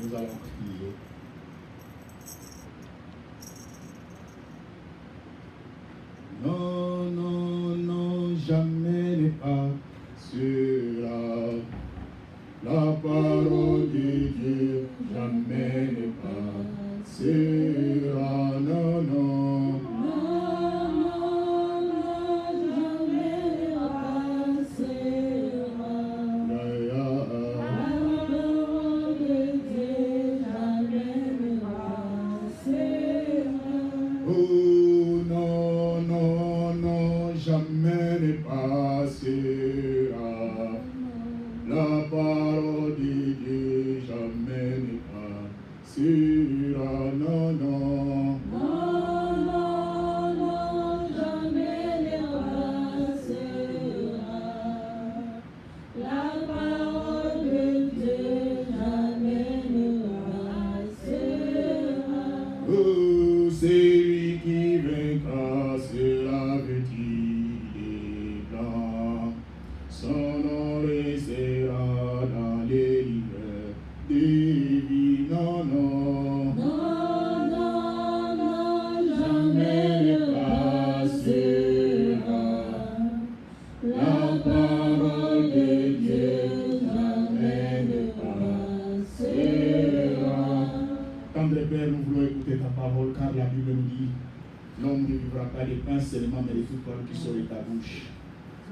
Nous allons prier. Non, non, non, jamais ne passera. La parole de Dieu jamais ne passera. Non, non.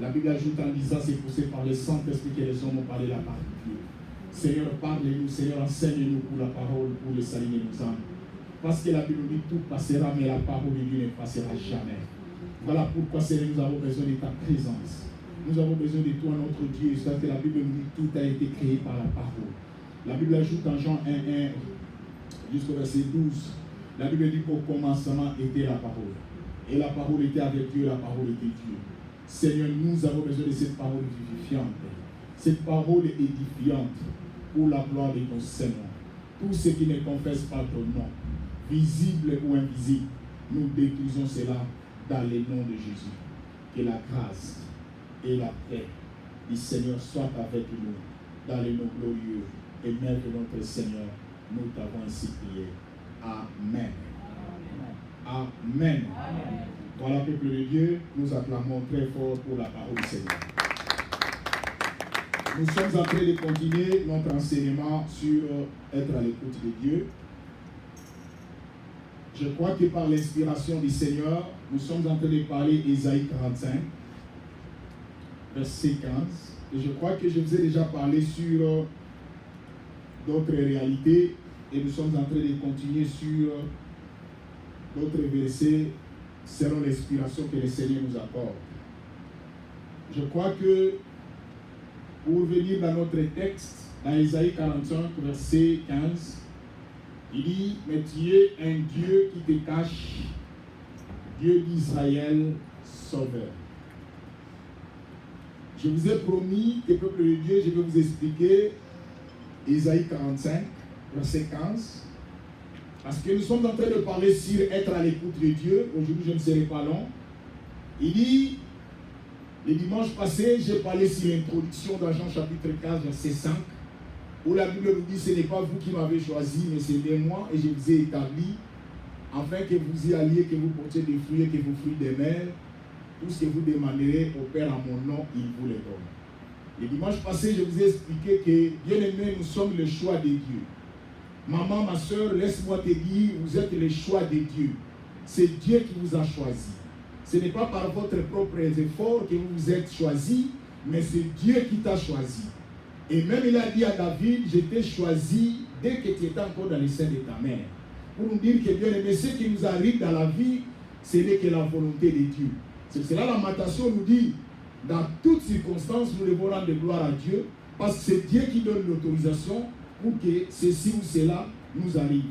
La Bible ajoute en disant, c'est poussé par le Saint-Esprit que les hommes ont parlé la parole de Dieu. Seigneur, parle-nous, Seigneur, enseigne-nous pour la parole, pour le salut de nos âmes. Parce que la Bible dit tout passera, mais la parole de Dieu ne passera jamais. Voilà pourquoi, Seigneur, nous avons besoin de ta présence. Nous avons besoin de toi, notre Dieu. C'est que la Bible nous dit tout a été créé par la parole. La Bible ajoute en Jean 1:1 jusqu'au verset 12. La Bible dit qu'au commencement était la parole. Et la parole était avec Dieu, la parole était Dieu. Seigneur, nous avons besoin de cette parole vivifiante, cette parole édifiante pour la gloire de ton Seigneur. Tous ceux qui ne confessent pas ton nom, visible ou invisible, nous détruisons cela dans le nom de Jésus. Que la grâce et la paix du Seigneur soient avec nous dans le nom glorieux et merveilleux de notre Seigneur. Nous t'avons ainsi prié. Amen. Amen. Amen. Voilà, peuple de Dieu, nous acclamons très fort pour la parole du Seigneur. Nous sommes en train de continuer notre enseignement sur être à l'écoute de Dieu. Je crois que par l'inspiration du Seigneur, nous sommes en train de parler d'Ésaïe 45, verset 15. Et je crois que je vous ai déjà parlé sur d'autres réalités et nous sommes en train de continuer sur d'autres versets selon l'inspiration que le Seigneur nous accorde. Je crois que pour venir dans notre texte, dans Ésaïe 45, verset 15, il dit, mais tu es un Dieu qui te cache, Dieu d'Israël, sauveur. Je vous ai promis que, peuple de Dieu, je vais vous expliquer Ésaïe 45, verset 15. Parce que nous sommes en train de parler sur être à l'écoute de Dieu. Aujourd'hui, je ne serai pas long. Il dit, le dimanche passé, j'ai parlé sur l'introduction dans Jean chapitre 15, verset 5, où la Bible nous dit, ce n'est pas vous qui m'avez choisi, mais c'est bien moi, et je vous ai établi, afin que vous y alliez, que vous portiez des fruits et que vos fruits demeurent. Tout ce que vous demanderez au Père en mon nom, il vous le donne. Le dimanche passé, je vous ai expliqué que, bien aimé, nous sommes le choix de Dieu. Maman, ma soeur, laisse-moi te dire, vous êtes le choix de Dieu. C'est Dieu qui vous a choisi. Ce n'est pas par votre propre effort que vous vous êtes choisi, mais c'est Dieu qui t'a choisi. Et même il a dit à David, je t'ai choisi dès que tu étais encore dans le sein de ta mère. Pour nous dire que bien aimé, ce qui nous arrive dans la vie, ce n'est que la volonté de Dieu. C'est cela la Lamentation nous dit, dans toutes circonstances, nous devons rendre gloire à Dieu, parce que c'est Dieu qui donne l'autorisation pour que ceci ou cela nous arrive.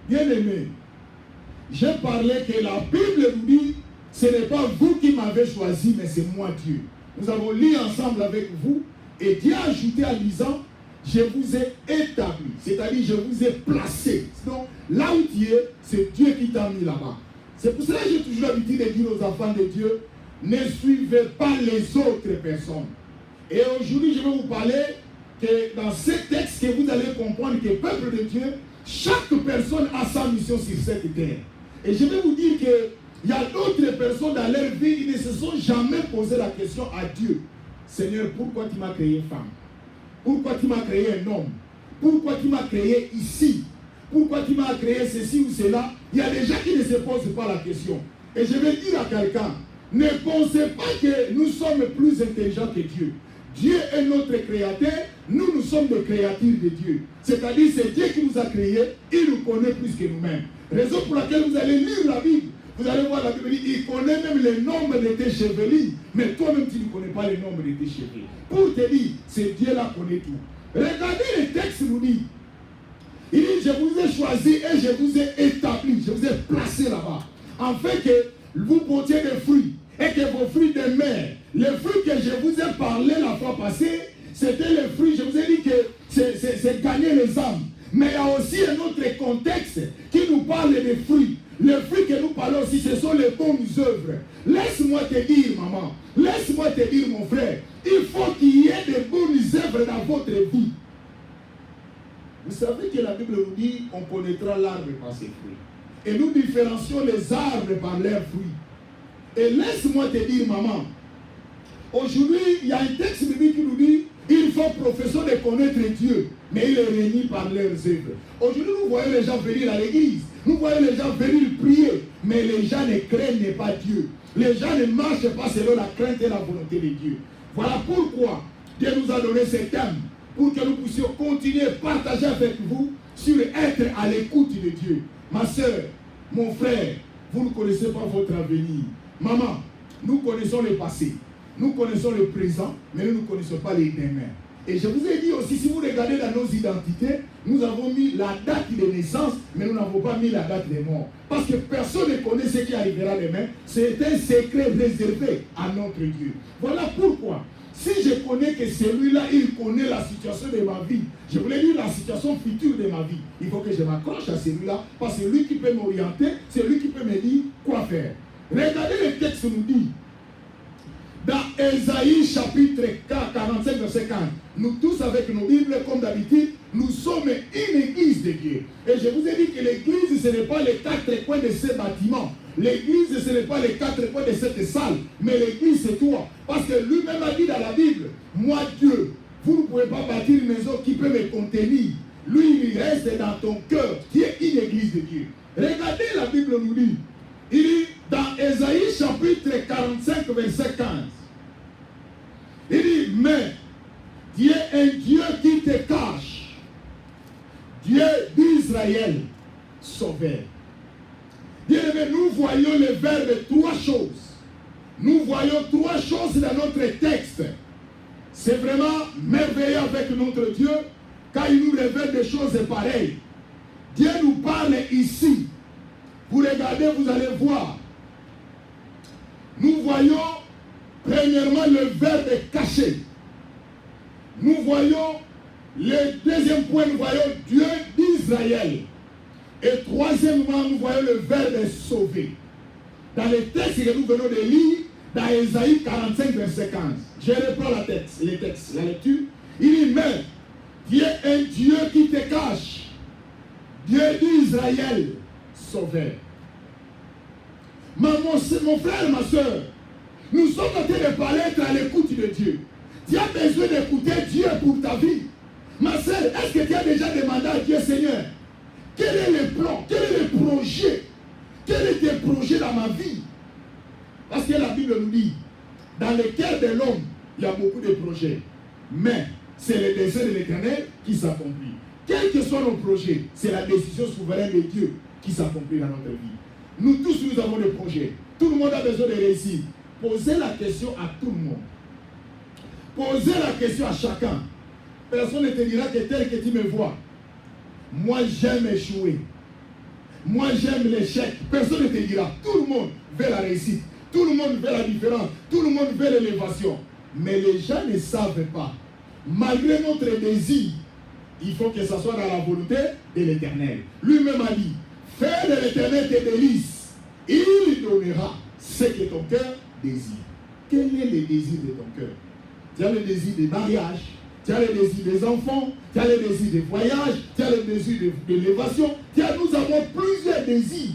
Bien aimé, j'ai parlé que la Bible nous dit, ce n'est pas vous qui m'avez choisi, mais c'est moi Dieu. Nous avons lu ensemble avec vous, et Dieu a ajouté en lisant, je vous ai établi, c'est-à-dire je vous ai placé. Donc là où tu es, c'est Dieu qui t'a mis là-bas. C'est pour cela que j'ai toujours l'habitude de dire aux enfants de Dieu, ne suivez pas les autres personnes. Et aujourd'hui, je vais vous parler que que dans ces textes que vous allez comprendre que peuple de Dieu, chaque personne a sa mission sur cette terre. Et je vais vous dire qu'il y a d'autres personnes dans leur vie qui ne se sont jamais posé la question à Dieu. Seigneur, pourquoi tu m'as créé femme? Pourquoi tu m'as créé un homme? Pourquoi tu m'as créé ici? Pourquoi tu m'as créé ceci ou cela? Il y a des gens qui ne se posent pas la question. Et je vais dire à quelqu'un, ne pensez pas que nous sommes plus intelligents que Dieu. Dieu est notre créateur, nous sommes des créatures de Dieu. C'est-à-dire c'est Dieu qui nous a créés, il nous connaît plus que nous-mêmes. Raison pour laquelle vous allez lire la Bible. Vous allez voir la Bible, il connaît même le nombre de tes chevelures, mais toi-même tu ne connais pas le nombre de tes chevelures. Pour te dire, c'est Dieu là qui connaît tout. Regardez le texte nous dit, il dit, je vous ai choisi et je vous ai établi, je vous ai placé là-bas, afin que vous portiez des fruits et que vos fruits demeurent. Les fruits que je vous ai parlé la fois passée, c'était les fruits, je vous ai dit que c'est gagner les âmes. Mais il y a aussi un autre contexte qui nous parle des fruits. Les fruits que nous parlons aussi, ce sont les bonnes œuvres. Laisse-moi te dire, maman, laisse-moi te dire, mon frère, il faut qu'il y ait des bonnes œuvres dans votre vie. Vous savez que la Bible nous dit, on connaîtra l'arbre par ses fruits. Et nous différencions les arbres par leurs fruits. Et laisse-moi te dire, maman, aujourd'hui, il y a un texte biblique qui nous dit, il faut professer de connaître Dieu, mais il est réuni par leurs œuvres. Aujourd'hui, nous voyons les gens venir à l'église, nous voyons les gens venir prier, mais les gens ne craignent pas Dieu. Les gens ne marchent pas selon la crainte et la volonté de Dieu. Voilà pourquoi Dieu nous a donné ce thème, pour que nous puissions continuer à partager avec vous sur être à l'écoute de Dieu. Ma soeur, mon frère, vous ne connaissez pas votre avenir. Maman, nous connaissons le passé. Nous connaissons le présent, mais nous ne connaissons pas les demain. Et je vous ai dit aussi, si vous regardez dans nos identités, nous avons mis la date de naissance, mais nous n'avons pas mis la date de mort. Parce que personne ne connaît ce qui arrivera demain. C'est un secret réservé à notre Dieu. Voilà pourquoi, si je connais que celui-là, il connaît la situation de ma vie, je voulais dire la situation future de ma vie, il faut que je m'accroche à celui-là, parce que c'est lui qui peut m'orienter, c'est lui qui peut me dire quoi faire. Regardez le texte nous dit, dans Ésaïe chapitre 45 verset 15, nous tous avec nos Bibles comme d'habitude, nous sommes une église de Dieu. Et je vous ai dit que l'église ce n'est pas les quatre coins de ce bâtiment. L'église ce n'est pas les quatre coins de cette salle, mais l'église c'est toi. Parce que lui-même a dit dans la Bible, moi Dieu, vous ne pouvez pas bâtir une maison qui peut me contenir. Lui il reste dans ton cœur, qui est une église de Dieu. Regardez la Bible nous dit, il dit dans Ésaïe chapitre 45 verset 15, il dit, mais Dieu est un Dieu qui te cache. Dieu d'Israël, sauveur. Bien aimé, nous voyons le verbe trois choses. Nous voyons trois choses dans notre texte. C'est vraiment merveilleux avec notre Dieu, car il nous révèle des choses pareilles. Dieu nous parle ici. Vous regardez, vous allez voir. Nous voyons premièrement le verbe caché. Nous voyons le deuxième point, nous voyons Dieu d'Israël. Et troisièmement, nous voyons le verbe sauver. Dans les textes que nous venons de lire, dans Ésaïe 45 verset 15. Je reprends les textes, la lecture. Il dit, mais Dieu est un Dieu qui te cache. Dieu d'Israël, sauveur. Mon frère, ma soeur, nous sommes en train de parler, être à l'écoute de Dieu. Tu as besoin d'écouter Dieu pour ta vie. Ma soeur, est-ce que tu as déjà demandé à Dieu, Seigneur, quel est le plan, quel est le projet, quel est tes projets dans ma vie? Parce que la Bible nous dit, dans le cœur de l'homme, il y a beaucoup de projets. Mais c'est le désir de l'Éternel qui s'accomplit. Quels que soient nos projets, c'est la décision souveraine de Dieu qui s'accomplit dans notre vie. Nous tous, nous avons des projets. Tout le monde a besoin de réussir. Posez la question à tout le monde. Posez la question à chacun. Personne ne te dira que tel que tu me vois. Moi, j'aime échouer. Moi, j'aime l'échec. Personne ne te dira. Tout le monde veut la réussite. Tout le monde veut la différence. Tout le monde veut l'élévation. Mais les gens ne savent pas. Malgré notre désir, il faut que ça soit dans la volonté de l'Éternel. Lui-même a dit, fais de l'Éternel tes délices. Il donnera ce que ton cœur désire. Quel est le désir de ton cœur? Tu as le désir de mariage, tu as le désir des enfants, tu as le désir des voyages, tu as le désir de l'élévation. Nous avons plusieurs désirs.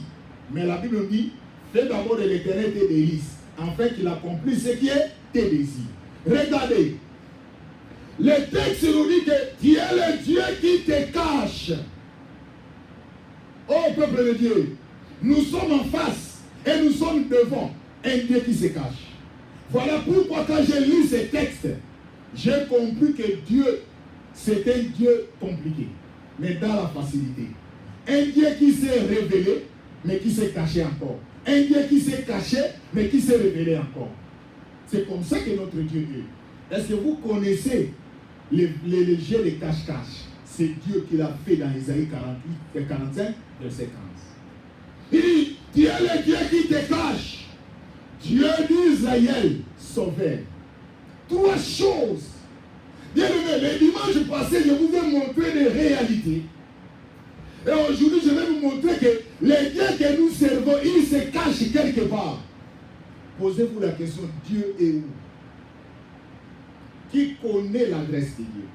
Mais la Bible nous dit, fais d'abord de l'Éternel tes délices, afin qu'il accomplisse ce qui est tes désirs. Regardez, le texte nous dit que tu es le Dieu qui te cache. Oh peuple de Dieu, nous sommes en face et nous sommes devant un Dieu qui se cache. Voilà pourquoi quand j'ai lu ce texte, j'ai compris que Dieu, c'est un Dieu compliqué, mais dans la facilité. Un Dieu qui s'est révélé, mais qui s'est caché encore. Un Dieu qui s'est caché, mais qui s'est révélé encore. C'est comme ça que notre Dieu est. Est-ce que vous connaissez les jeux de cache-cache? C'est Dieu qui l'a fait dans Isaïe 45, verset 15. Il dit, tu es le Dieu qui te cache. Dieu d'Israël, sauveur. Trois choses. Bien aimé, le dimanche passé, je vous ai montré des réalités. Et aujourd'hui, je vais vous montrer que le Dieu que nous servons, il se cache quelque part. Posez-vous la question, Dieu est où? Qui connaît l'adresse de Dieu?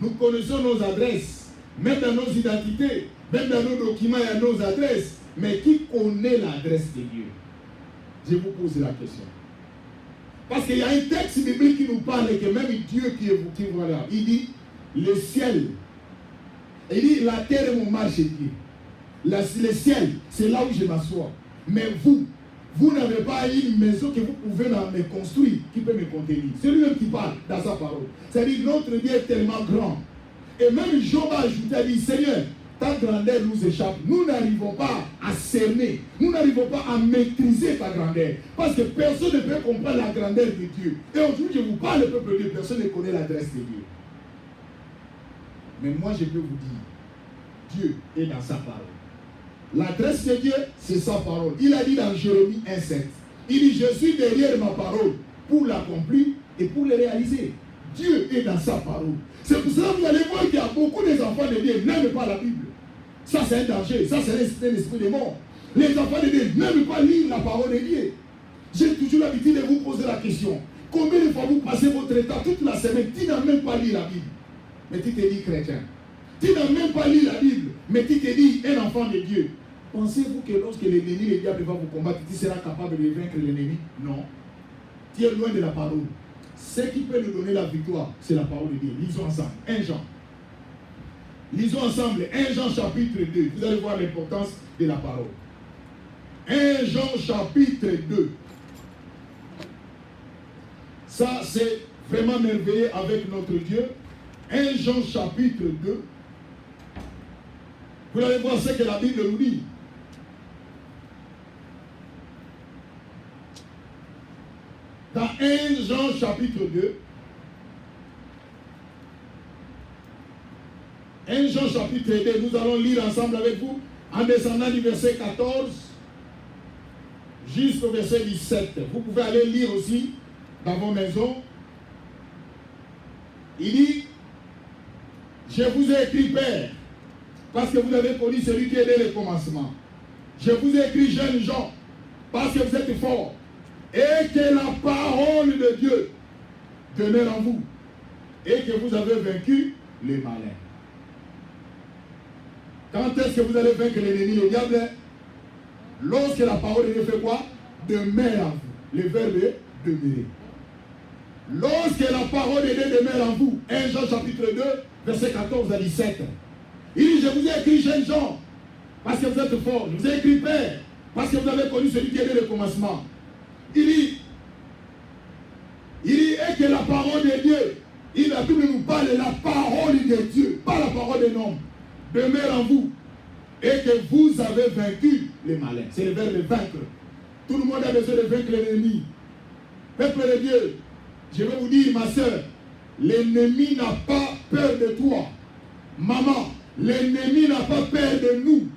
Nous connaissons nos adresses, même dans nos identités, même dans nos documents, il y a nos adresses. Mais qui connaît l'adresse de Dieu? Je vous pose la question. Parce qu'il y a un texte biblique qui nous parle que même Dieu qui voit là, il dit, le ciel, il dit, la terre est mon marchepied. Le ciel, c'est là où je m'assois. Mais vous n'avez pas une maison que vous pouvez me construire, qui peut me contenir. C'est lui-même qui parle dans sa parole. C'est-à-dire, notre Dieu est tellement grand. Et même Job a ajouté, a dit, Seigneur, ta grandeur nous échappe. Nous n'arrivons pas à cerner. Nous n'arrivons pas à maîtriser ta grandeur. Parce que personne ne peut comprendre la grandeur de Dieu. Et aujourd'hui, je vous parle, le peuple de Dieu, personne ne connaît l'adresse de Dieu. Mais moi, je peux vous dire, Dieu est dans sa parole. L'adresse de Dieu, c'est sa parole. Il a dit dans Jérémie 1,7. Il dit, je suis derrière ma parole pour l'accomplir et pour le réaliser. Dieu est dans sa parole. C'est pour ça que vous allez voir qu'il y a beaucoup d'enfants de Dieu qui n'aiment pas la Bible. Ça, c'est un danger. Ça, c'est un esprit de mort. Les enfants de Dieu n'aiment pas lire la parole de Dieu. J'ai toujours l'habitude de vous poser la question. Combien de fois vous passez votre temps toute la semaine, tu n'as même pas lu la Bible, mais tu te dis chrétien. Tu n'as même pas lu la Bible, mais tu te dis un enfant de Dieu. Pensez-vous que lorsque l'ennemi, le diable va vous combattre, tu seras capable de vaincre l'ennemi? Non. Tu es loin de la parole. Ce qui peut nous donner la victoire, c'est la parole de Dieu. Lisons ensemble. 1 Jean. Lisons ensemble 1 Jean chapitre 2. Vous allez voir l'importance de la parole. 1 Jean chapitre 2. Ça, c'est vraiment merveilleux avec notre Dieu. 1 Jean chapitre 2. Vous allez voir ce que la Bible nous dit. Dans 1 Jean chapitre 2, 1 Jean chapitre 2, nous allons lire ensemble avec vous, en descendant du verset 14 jusqu'au verset 17. Vous pouvez aller lire aussi dans vos maisons. Il dit, je vous ai écrit, Père, parce que vous avez connu celui qui est dès le commencement. Je vous ai écrit, jeunes gens, parce que vous êtes forts, et que la parole de Dieu demeure en vous, et que vous avez vaincu les malins. Quand est-ce que vous allez vaincre l'ennemi, le diable? Lorsque la parole de Dieu fait quoi? Demeure en vous. Le verbe est demeurer. Lorsque la parole de Dieu demeure en vous, 1 Jean chapitre 2, verset 14 à 17. Il dit, je vous ai écrit, jeunes gens, parce que vous êtes forts. Je vous ai écrit, Père, parce que vous avez connu celui qui est dès le commencement. Il dit, et que la parole de Dieu, la Bible nous parle de la parole de Dieu, pas la parole de l'homme, demeure en vous, et que vous avez vaincu les malins. C'est le verbe vaincre. Tout le monde a besoin de vaincre l'ennemi. Peuple de Dieu, je vais vous dire, ma soeur, l'ennemi n'a pas peur de toi. Maman, l'ennemi n'a pas peur de nous.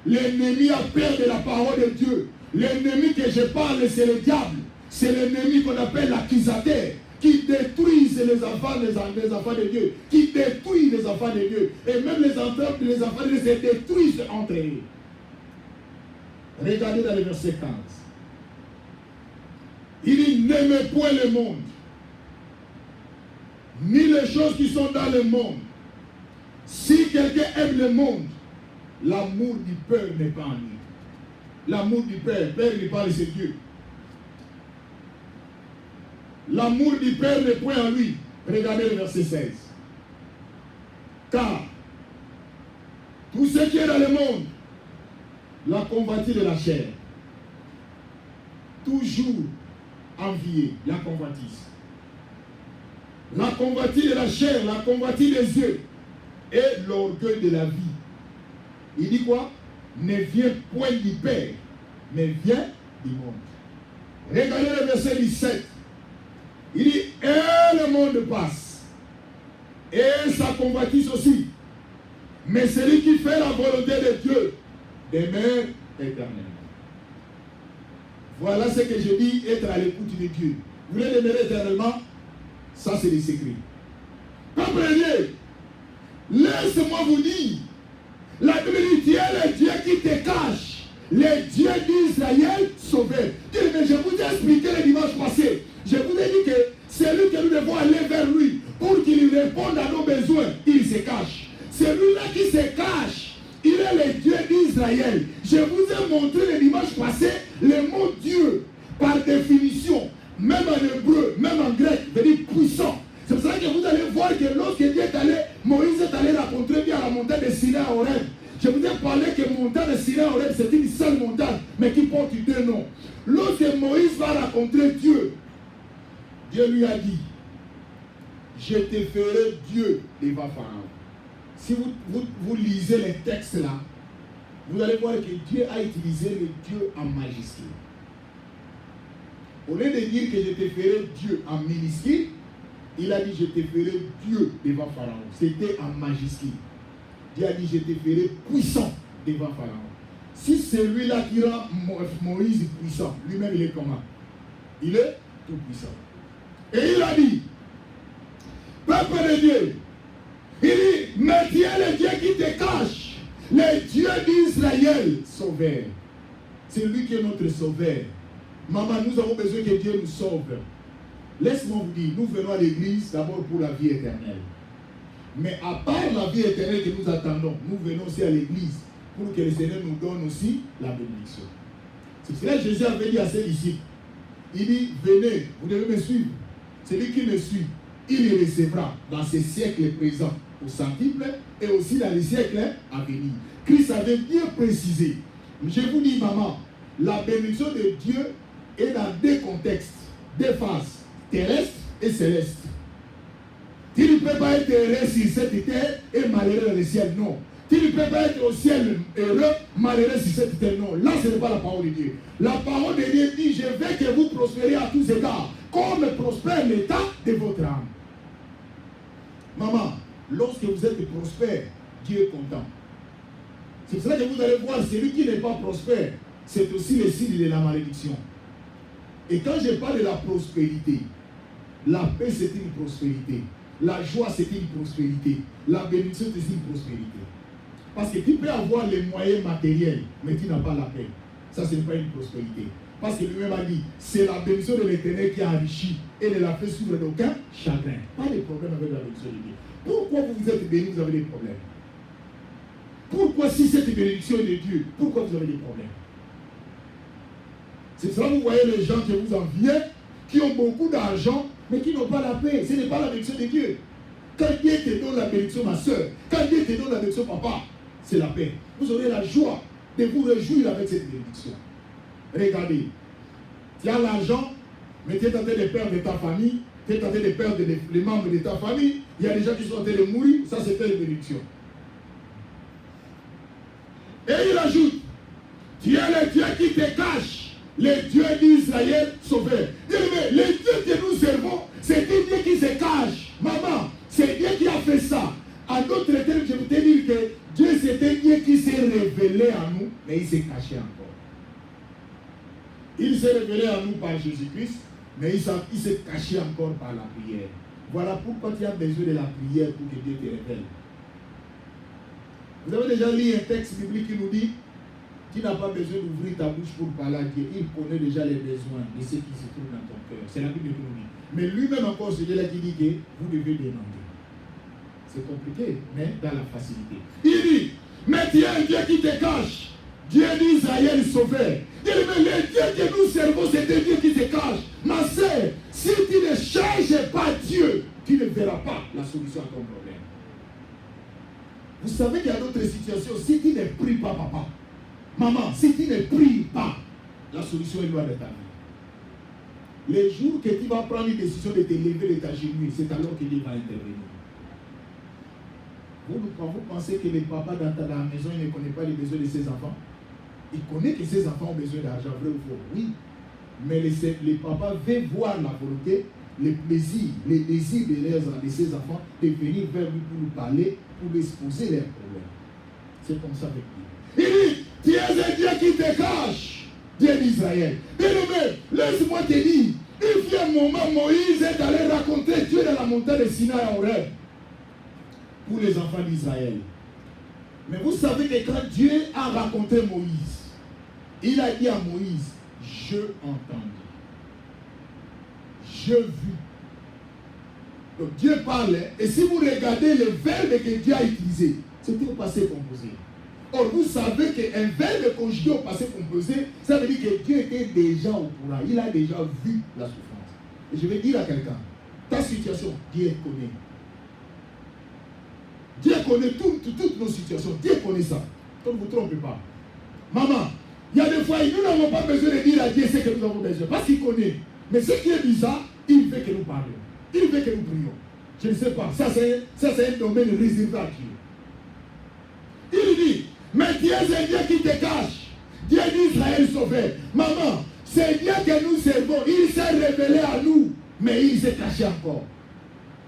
L'ennemi a peur de la parole de Dieu. L'ennemi que je parle, c'est le diable. C'est l'ennemi qu'on appelle l'accusateur, qui détruit les enfants de Dieu, qui détruit les enfants de Dieu. Et même les enfants de Dieu se détruisent entre eux. Regardez dans le verset 15. Il dit, n'aimez point le monde, ni les choses qui sont dans le monde. Si quelqu'un aime le monde, l'amour du Père n'est pas en lui. L'amour du Père, Père n'est pas c'est Dieu. L'amour du Père n'est point en lui. Regardez le verset 16. Car tout ce qui est dans le monde, la convoitise de la chair, toujours envier, la convoitise. La convoitise de la chair, la convoitise des yeux et l'orgueil de la vie. Il dit quoi? Ne vient point du Père, mais vient du monde. Regardez le verset 17. Il dit, et le monde passe, et sa convoitise aussi. Mais celui qui fait la volonté de Dieu demeure éternellement. Voilà ce que je dis, être à l'écoute de Dieu. Vous voulez demeurer éternellement? Ça, c'est les secrets. Comprenez? Laisse-moi vous dire, la Bible dit, tu es le Dieu qui te cache, le Dieu d'Israël sauvé. Mais je vous ai expliqué le dimanche passé. Je vous ai dit que c'est lui que nous devons aller vers lui pour qu'il réponde à nos besoins. Il se cache. Celui-là qui se cache, il est le Dieu d'Israël. Je vous ai montré le dimanche passé le mot Dieu, par définition, même en hébreu, même en grec, veut dire puissant. C'est pour ça que vous allez voir que lorsque Dieu est allé, Moïse est allé rencontrer Dieu à la montagne de Sinaï à Horeb. Je vous ai parlé que la montagne de Sinaï à Horeb, c'est une seule montagne, mais qui porte deux noms. Lorsque Moïse va rencontrer Dieu, Dieu lui a dit, je te ferai Dieu devant Pharaon. Si vous lisez les textes là, vous allez voir que Dieu a utilisé le Dieu en majuscule. Au lieu de dire que je te ferai Dieu en minuscule, il a dit je te ferai Dieu devant Pharaon. C'était en majuscule. Dieu a dit je te ferai puissant devant Pharaon. Si c'est lui-là qui rend Moïse puissant, lui-même il est comment? Il est tout puissant. Et il a dit, peuple de Dieu, il dit, mais tu es le Dieu qui te cache, le Dieu d'Israël, sauveur. C'est lui qui est notre sauveur. Maman, nous avons besoin que Dieu nous sauve. Laisse-moi vous dire, nous venons à l'église d'abord pour la vie éternelle. Mais à part la vie éternelle que nous attendons, nous venons aussi à l'église pour que le Seigneur nous donne aussi la bénédiction. C'est cela que Jésus avait dit à ses disciples. Il dit, venez, vous devez me suivre. Celui qui me suit, il le recevra dans ces siècles présents au centuple et aussi dans les siècles à venir. Christ avait bien précisé. Je vous dis, maman, la bénédiction de Dieu est dans deux contextes, deux phases, terrestre et céleste. Tu ne peux pas être heureux sur cette terre et malheureux dans le ciel, non. Tu ne peux pas être au ciel heureux, malheureux sur cette terre, non. Là, ce n'est pas la parole de Dieu. La parole de Dieu dit, je veux que vous prospériez à tous égards, comme prospère l'état de votre âme. Maman, lorsque vous êtes prospère, Dieu est content. C'est pour cela que vous allez voir, celui qui n'est pas prospère, c'est aussi le signe de la malédiction. Et quand je parle de la prospérité, la paix c'est une prospérité. La joie c'est une prospérité. La bénédiction c'est une prospérité. Parce que tu peux avoir les moyens matériels, mais tu n'as pas la paix. Ça, ce n'est pas une prospérité. Parce que lui-même a dit, c'est la bénédiction de l'Éternel qui a enrichi et ne l'a fait souffrir d'aucun chagrin. Pas de problème avec la bénédiction de Dieu. Pourquoi vous êtes bénis, vous avez des problèmes? Pourquoi si cette bénédiction est de Dieu, pourquoi vous avez des problèmes? C'est ça, vous voyez les gens que vous enviez, qui ont beaucoup d'argent, mais qui n'ont pas la paix. Ce n'est pas la bénédiction de Dieu. Quand Dieu te donne la bénédiction, ma soeur, quand Dieu te donne la bénédiction, papa, c'est la paix. Vous aurez la joie de vous réjouir avec cette bénédiction. Regardez, tu as l'argent, mais tu es en train de perdre ta famille, tu es en train de perdre les membres de ta famille, il y a des gens qui sont en train de mourir, ça c'est une bénédiction. Et il ajoute, tu es le Dieu qui te cache, le Dieu d'Israël sauveur. Le Dieu que nous servons, c'est un Dieu qui se cache. Maman, c'est Dieu qui a fait ça. En d'autres termes, je veux te dire que Dieu c'est un Dieu qui s'est révélé à nous, mais il s'est caché encore. Il s'est révélé à nous par Jésus-Christ, mais il s'est caché encore par la prière. Voilà pourquoi tu as besoin de la prière pour que Dieu te révèle. Vous avez déjà lu un texte biblique qui nous dit, Tu n'as pas besoin d'ouvrir ta bouche pour parler à Dieu. Il connaît déjà les besoins de ceux qui se trouvent dans ton cœur. C'est la Bible qui nous dit. Mais lui-même encore, c'est Dieu qui dit que vous devez demander. C'est compliqué, mais dans la facilité. Il dit, mais tu es un Dieu qui te cache. Dieu d'Israël sauveur. Il dit, mais le Dieu que nous servons, c'est un Dieu qui te cache. Ma sœur, si tu ne changes pas Dieu, tu ne verras pas la solution à ton problème. Vous savez qu'il y a d'autres situations. Si tu ne pries pas, papa, maman, si tu ne pries pas, la solution est loin de ta vie. Les jours que tu vas prendre une décision de te lever de t'agenouiller, c'est alors que Dieu va intervenir. Vous pensez que les papas dans la maison, il ne connaît pas les besoins de ses enfants? Il connaît que ses enfants ont besoin d'argent, vrai ou faux? Oui. Mais les papas veulent voir la volonté, les plaisirs, les désirs de ses enfants, de venir vers lui pour nous parler, pour lui exposer leurs problèmes. C'est comme ça avec lui. Il dit, tu es un Dieu qui te cache, Dieu d'Israël. Bien-aimé, laisse-moi te dire, il vient un moment, Moïse est allé raconter Dieu dans la montagne de Sinaï en rêve pour les enfants d'Israël. Mais vous savez que quand Dieu a raconté Moïse, il a dit à Moïse, je entendis, je vis. Donc Dieu parlait, et si vous regardez le verbe que Dieu a utilisé, c'était au passé composé. Or, vous savez qu'un verbe conjugué au passé composé, ça veut dire que Dieu était déjà au courant, il a déjà vu la souffrance. Et je vais dire à quelqu'un, ta situation, Dieu connaît. Dieu connaît toutes nos situations, Dieu connaît ça. Donc ne vous trompez pas. Maman, il y a des fois, nous n'avons pas besoin de dire à Dieu ce que nous avons besoin, parce qu'il connaît. Mais ce qui est bizarre, il veut que nous parlions. Il veut que nous prions. Je ne sais pas, ça c'est un domaine réservé à Dieu. Il dit, mais Dieu c'est un Dieu qui te cache. Dieu d'Israël sauveur. Maman, c'est Dieu que nous servons. Il s'est révélé à nous, mais il s'est caché encore.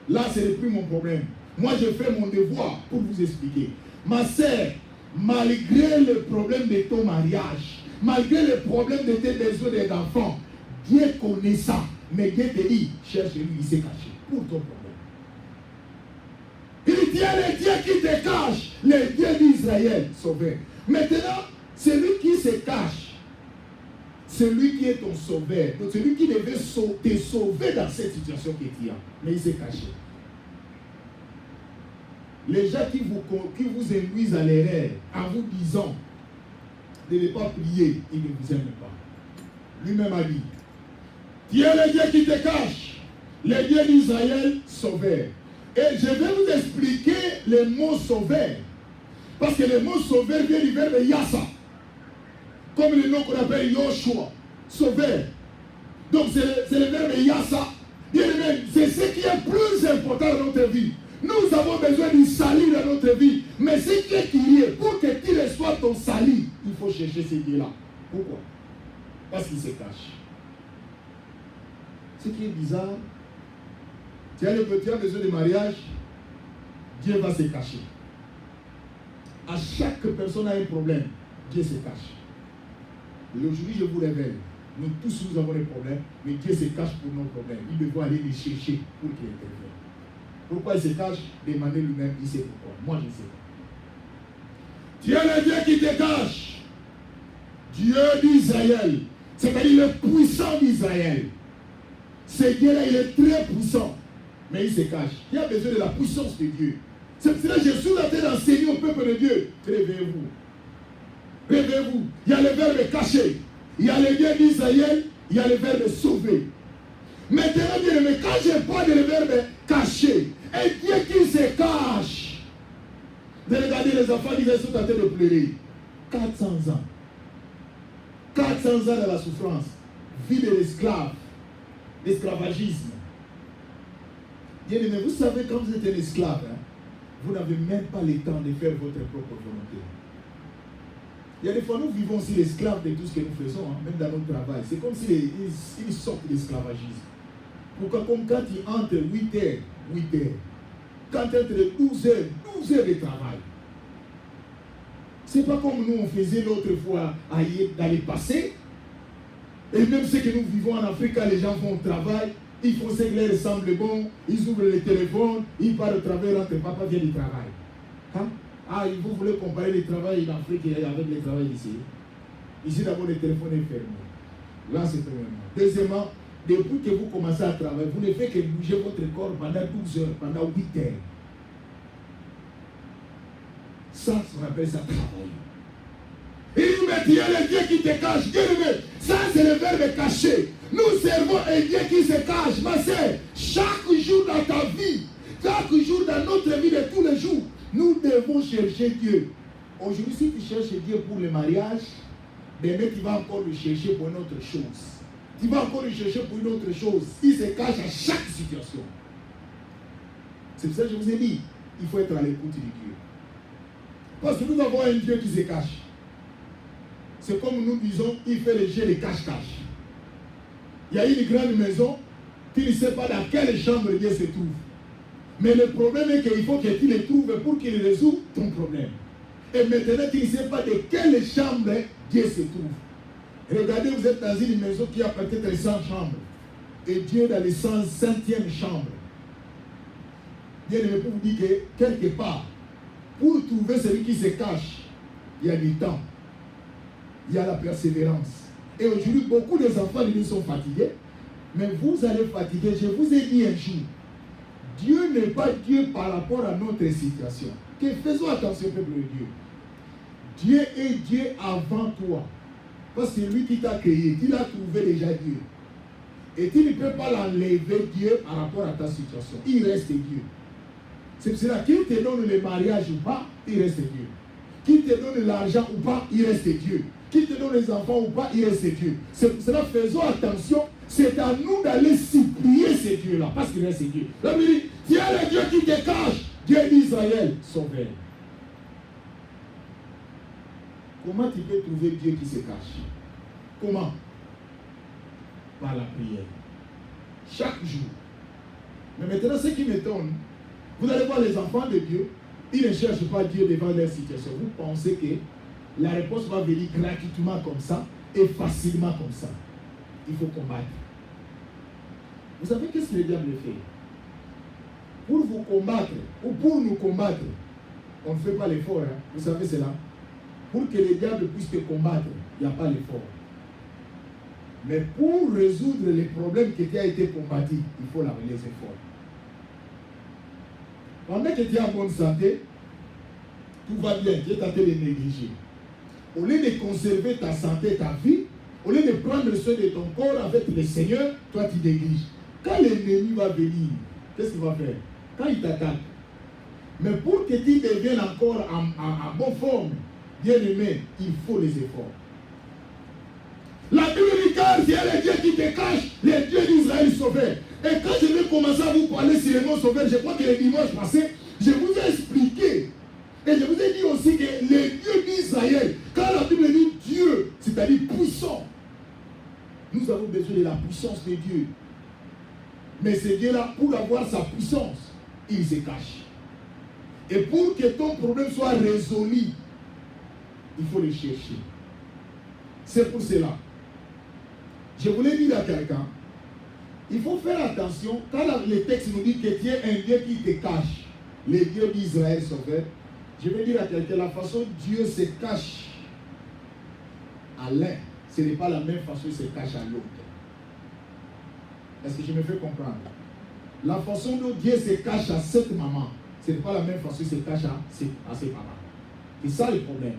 Là, ce n'est plus mon problème. Moi, je fais mon devoir pour vous expliquer. Ma sœur, malgré le problème de ton mariage, malgré le problème de tes besoins d'enfants, Dieu connaît ça. Mais Dieu te dit, cherche-lui, il s'est caché pour ton problème. Il dit, le Dieu qui te cache, le Dieu d'Israël, sauveur. Maintenant, celui qui se cache, celui qui est ton sauveur, donc celui qui devait te sauver dans cette situation que tu as, mais il s'est caché. Les gens qui vous induisent à l'erreur en vous disant de ne pas prier, ils ne vous aiment pas. Lui-même a dit, tu es le Dieu qui te cache, le Dieu d'Israël sauveur. Et je vais vous expliquer le mot sauveur. Parce que le mot sauveur vient du verbe yassa. Comme le nom qu'on appelle Yoshua, sauveur. Donc c'est le verbe yassa. C'est ce qui est plus important dans notre vie. Nous avons besoin du salut dans notre vie. Mais ce qui est crié, pour que tu reçoives ton salut, il faut chercher ce Dieu-là. Pourquoi? Parce qu'il se cache. Ce qui est bizarre, tu as besoin de mariage, Dieu va se cacher. À chaque personne a un problème, Dieu se cache. Et aujourd'hui, je vous révèle, nous tous nous avons des problèmes, mais Dieu se cache pour nos problèmes. Il doit aller les chercher pour qu'il intervienne. Pourquoi il se cache? Demandez lui-même, il sait pourquoi. Moi, je sais pas. Dieu est le Dieu qui te cache. Dieu d'Israël, c'est-à-dire le puissant d'Israël. Ce Dieu-là, il est très puissant, mais il se cache. Il y a besoin de la puissance de Dieu. C'est pour cela que je suis en train d'enseigner au peuple de Dieu. Réveillez-vous. Réveillez-vous. Il y a le verbe cacher. Il y a le Dieu d'Israël. Il y a le verbe sauver. Maintenant, bien aimé, quand je parle de le verbe cacher, un Dieu qui se cache. De regarder les enfants qui sont en train de pleurer. 400 ans. 400 ans de la souffrance. Vie de l'esclave. L'esclavagisme. Bien aimé, vous savez, quand vous êtes un esclave, vous n'avez même pas le temps de faire votre propre volonté. Il y a des fois, nous vivons aussi l'esclave de tout ce que nous faisons, même dans notre travail. C'est comme si ils sortent de l'esclavagisme. Pourquoi? Comme quand ils entrent 8 heures. Quand ils entrent 12 heures de travail. C'est pas comme nous on faisait l'autre fois dans le passé. Et même ce que nous vivons en Afrique, quand les gens vont au travail, ils font ce qui leur semble bon, ils ouvrent le téléphone, ils partent au travail, rentrent, papa vient du travail. Hein? Ah, vous voulez comparer le travail en Afrique avec le travail ici? Ici, d'abord, le téléphone est fermé. Là, c'est premièrement. Deuxièmement, depuis que vous commencez à travailler, vous ne faites que bouger votre corps pendant 12 heures, pendant 8 heures. Ça, on appelle ça travailler. Il me dit, il y a le Dieu qui te cache. Dieu me dit, ça, c'est le verbe caché. Nous servons un Dieu qui se cache. Ma sœur, chaque jour dans ta vie, chaque jour dans notre vie de tous les jours, nous devons chercher Dieu. Aujourd'hui, si tu cherches Dieu pour le mariage, demain, tu vas encore le chercher pour une autre chose. Tu vas encore le chercher pour une autre chose. Il se cache à chaque situation. C'est pour ça que je vous ai dit, il faut être à l'écoute de Dieu. Parce que nous avons un Dieu qui se cache. C'est comme nous disons, il fait le jeu de cache-cache. Il y a une grande maison, tu ne sais pas dans quelle chambre Dieu se trouve. Mais le problème est qu'il faut que tu le trouves pour qu'il résout ton problème. Et maintenant, tu ne sais pas de quelle chambre Dieu se trouve. Regardez, vous êtes dans une maison qui a peut-être 100 chambres. Et Dieu est dans les 105e chambre. Dieu ne peut vous dire que quelque part, pour trouver celui qui se cache, il y a du temps. Il y a la persévérance. Et aujourd'hui, beaucoup des enfants de nous sont fatigués. Mais vous allez fatiguer. Je vous ai dit un jour, Dieu n'est pas Dieu par rapport à notre situation. Que faisons attention, peuple de Dieu. Dieu est Dieu avant toi. Parce que c'est lui qui t'a créé. Tu l'as trouvé déjà Dieu. Et tu ne peux pas l'enlever Dieu par rapport à ta situation. Il reste Dieu. C'est pour cela qu'il te donne le mariage ou pas, il reste Dieu. Qu'il te donne l'argent ou pas, il reste Dieu. Qu'il te donne les enfants ou pas, il reste Dieu. C'est pour cela, faisons attention. C'est à nous d'aller supplier ces dieux-là. Parce qu'il reste Dieu. La Bible dit, tu as le Dieu qui te cache. Dieu d'Israël, sauveur. Comment tu peux trouver Dieu qui se cache? Comment? Par la prière. Chaque jour. Mais maintenant, ce qui m'étonne, vous allez voir les enfants de Dieu, ils ne cherchent pas Dieu devant leur situation. Vous pensez que la réponse va venir gratuitement comme ça et facilement comme ça. Il faut combattre. Vous savez qu'est-ce que le diable fait? Pour vous combattre ou pour nous combattre, on ne fait pas l'effort. Hein? Vous savez cela? Pour que le diable puisse te combattre, il n'y a pas l'effort. Mais pour résoudre les problèmes qui ont été combattus, il faut les efforts. Pendant que tu es en bonne santé, tout va bien, tu es tenté de négliger. Au lieu de conserver ta santé, ta vie, au lieu de prendre soin de ton corps avec le Seigneur, toi tu négliges. Quand l'ennemi va venir, qu'est-ce qu'il va faire? Quand il t'attaque. Mais pour que tu deviennes encore en bonne forme, bien aimé, il faut les efforts. La Bible dit car c'est le Dieu qui te cache, le Dieu d'Israël sauveur. Et quand je vais commencer à vous parler sur le mot sauveur, je crois que le dimanche passé, je vous ai expliqué. Et je vous ai dit aussi que le Dieu d'Israël, quand la Bible dit Dieu, c'est-à-dire puissant, nous avons besoin de la puissance de Dieu. Mais ce Dieu-là, pour avoir sa puissance, il se cache. Et pour que ton problème soit résolu, il faut le chercher. C'est pour cela. Je voulais dire à quelqu'un, il faut faire attention, quand le texte nous dit que tu es un Dieu qui te cache, le Dieu d'Israël sauveur, je veux dire à quelqu'un, la façon dont Dieu se cache à l'un, ce n'est pas la même façon qu'il se cache à l'autre. Est-ce que je me fais comprendre? La façon dont Dieu se cache à cette maman, ce n'est pas la même façon qu'il se cache à ses parents. C'est ça le problème.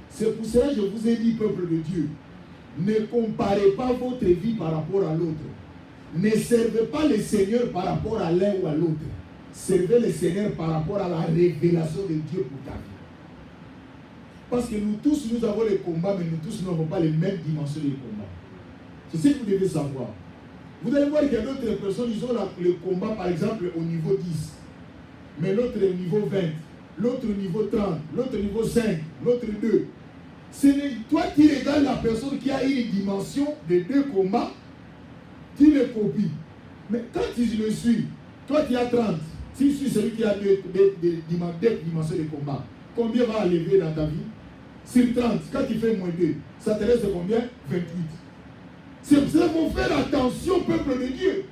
C'est pour cela que je vous ai dit, peuple de Dieu, ne comparez pas votre vie par rapport à l'autre. Ne servez pas le Seigneur par rapport à l'un ou à l'autre. Servez le Seigneur par rapport à la révélation de Dieu pour ta vie. Parce que nous tous, nous avons les combats, mais nous tous n'avons pas les mêmes dimensions de combat. C'est ce que vous devez savoir. Vous allez voir qu'il y a d'autres personnes, ils ont le combat, par exemple, au niveau 10. Mais l'autre au niveau 20. L'autre au niveau 30. L'autre au niveau 5. L'autre 2. Toi, tu regardes la personne qui a une dimension de 2 combats, tu le copies. Mais quand tu le suis, toi tu as 30. Si tu suis celui qui a 2 dimensions de combat, combien va lever dans ta vie? Sur 30, quand tu fais moins 2, ça te reste combien? 28. C'est pour ça qu'il faut faire attention, peuple de Dieu.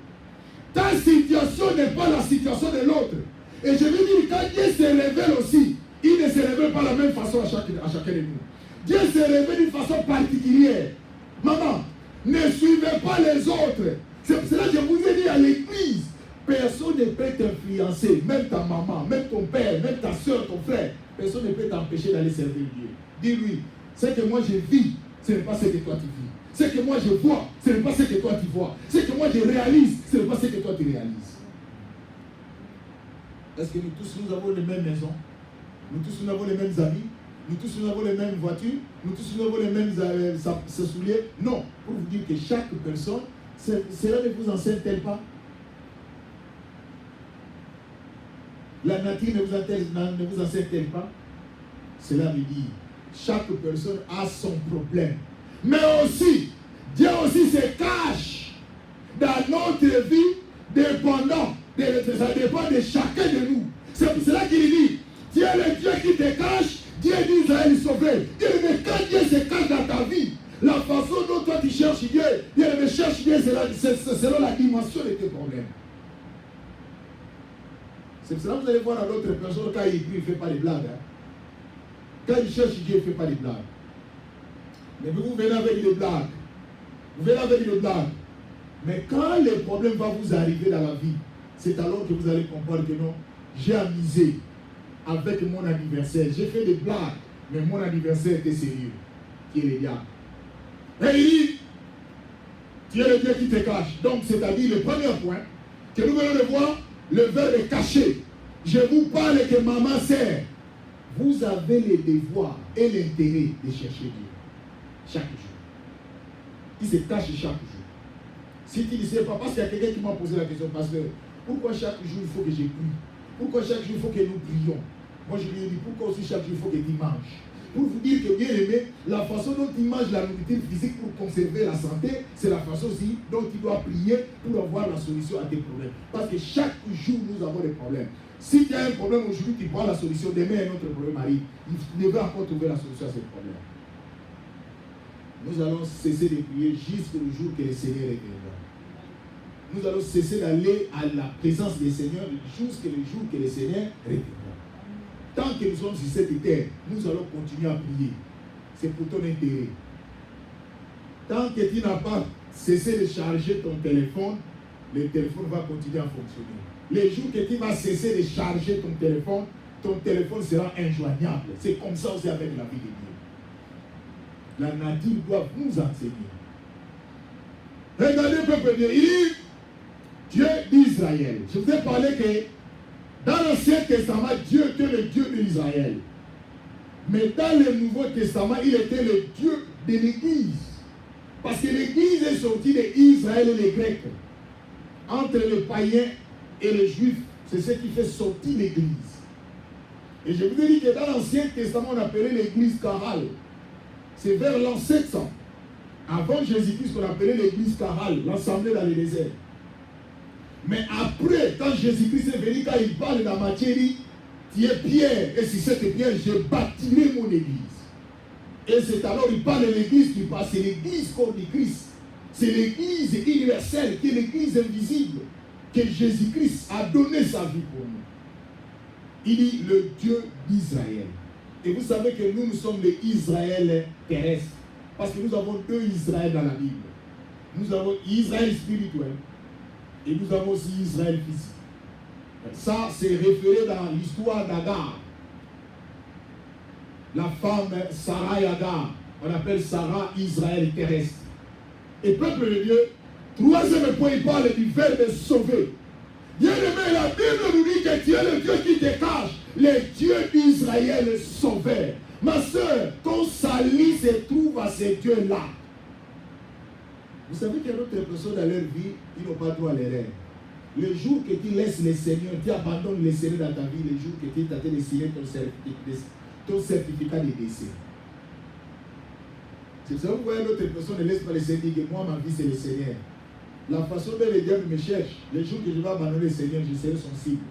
Ta situation n'est pas la situation de l'autre. Et je veux dire, quand Dieu se révèle aussi, Il ne se révèle pas de la même façon à chacun de nous. Dieu se révèle d'une façon particulière. Maman, ne suivez pas les autres. C'est pour cela que je vous ai dit à l'église, personne ne peut t'influencer, même ta maman, même ton père, même ta soeur, ton frère. Personne ne peut t'empêcher d'aller servir Dieu. Dis-lui, ce que moi je vis, ce n'est pas ce que toi tu vis. Ce que moi je vois, ce n'est pas ce que toi tu vois. Ce que moi je réalise, ce n'est pas ce que toi tu réalises. Est-ce que nous tous nous avons les mêmes maisons? Nous tous nous avons les mêmes amis? Nous tous nous avons les mêmes voitures? Nous tous nous avons les mêmes souliers? Non. Pour vous dire que chaque personne, cela ne vous enseigne-t-elle pas? La nature ne vous enseigne-t-elle pas? Cela veut dire chaque personne a son problème. Mais aussi, Dieu aussi se cache dans notre vie dépendant. Ça dépend de chacun de nous. C'est pour cela qu'il dit, Dieu est le Dieu qui te cache, Dieu d'Israël sauvé. Dieu, mais quand Dieu se cache dans ta vie, la façon dont toi tu cherches Dieu, Dieu me cherche Dieu selon la dimension de tes problèmes. C'est pour cela que vous allez voir à d'autres personnes, quand il prie, il ne fait pas des blagues. Hein. Quand il cherche Dieu, il ne fait pas des blagues. Mais vous venez avec des blagues. Vous venez avec des blagues. Mais quand le problème va vous arriver dans la vie, c'est alors que vous allez comprendre que non, j'ai amusé avec mon anniversaire. J'ai fait des blagues, mais mon anniversaire était sérieux. Qui est le diable. Et il dit, tu es le Dieu qui te cache. Donc, c'est-à-dire le premier point, que nous venons de voir, le verbe est caché. Je vous parle que maman sert. Vous avez le devoir et l'intérêt de chercher Dieu. Chaque jour. Il se cache chaque jour. Si tu ne sais pas, parce qu'il y a quelqu'un qui m'a posé la question, pasteur, pourquoi chaque jour il faut que je prie? Pourquoi chaque jour il faut que nous prions? Moi je lui ai dit, pourquoi aussi chaque jour il faut que tu manges? Pour vous dire que bien aimé, la façon dont tu manges la nourriture physique pour conserver la santé, c'est la façon aussi dont tu dois prier pour avoir la solution à tes problèmes. Parce que chaque jour nous avons des problèmes. Si tu as un problème aujourd'hui, tu prends la solution, demain un autre problème arrive. Il devrait encore trouver la solution à ce problème. Nous allons cesser de prier jusqu'au jour que le Seigneur reviendra. Nous allons cesser d'aller à la présence du Seigneur jusqu'au jour que le Seigneur reviendra. Tant que nous sommes sur cette terre, nous allons continuer à prier. C'est pour ton intérêt. Tant que tu n'as pas cessé de charger ton téléphone, le téléphone va continuer à fonctionner. Les jours que tu vas cesser de charger ton téléphone sera injoignable. C'est comme ça aussi avec la vie de Dieu. La nature doit nous enseigner. Regardez, peuple de Dieu, il dit Dieu d'Israël. Je vous ai parlé que dans l'Ancien Testament, Dieu était le Dieu d'Israël. Mais dans le Nouveau Testament, il était le Dieu de l'Église. Parce que l'Église est sortie d'Israël et les Grecs. Entre les païens et les Juifs, c'est ce qui fait sortir l'Église. Et je vous ai dit que dans l'Ancien Testament, on appelait l'Église chorale. C'est vers l'an 700. Avant Jésus-Christ, qu'on appelait l'Église chorale, l'assemblée dans le désert. Mais après, quand Jésus-Christ est venu, quand il parle dans Matthieu, il dit, tu es Pierre, et si cette pierre, je bâtirai mon église. Et c'est alors il parle de l'église qui passe, c'est l'église corps du Christ. C'est l'église universelle, qui est l'église invisible, que Jésus-Christ a donné sa vie pour nous. Il dit le Dieu d'Israël. Et vous savez que nous sommes les Israël terrestres. Parce que nous avons deux Israël dans la Bible. Nous avons Israël spirituel. Et nous avons aussi Israël physique. Ça, c'est référé dans l'histoire d'Agar. La femme Sarah et Agar. On appelle Sarah Israël terrestre. Et peuple de Dieu, troisième point, il parle du verbe sauver. Bien aimé, la Bible nous dit que tu es le Dieu qui te cache. Le Dieu d'Israël sauveur. Ma soeur, ton salut se trouve à ce Dieu-là. Vous savez qu'il y a d'autres personnes dans leur vie, ils n'ont pas droit à l'erreur. Le jour que tu laisses le Seigneur, tu abandonnes le Seigneur dans ta vie, le jour que tu es tenté de signer ton certificat de décès. C'est ça que vous voyez d'autres personnes ne laissent pas le Seigneur dire que moi, ma vie, c'est le Seigneur. La façon dont le diable me cherche, le jour que je vais abandonner le Seigneur, je serai son cible.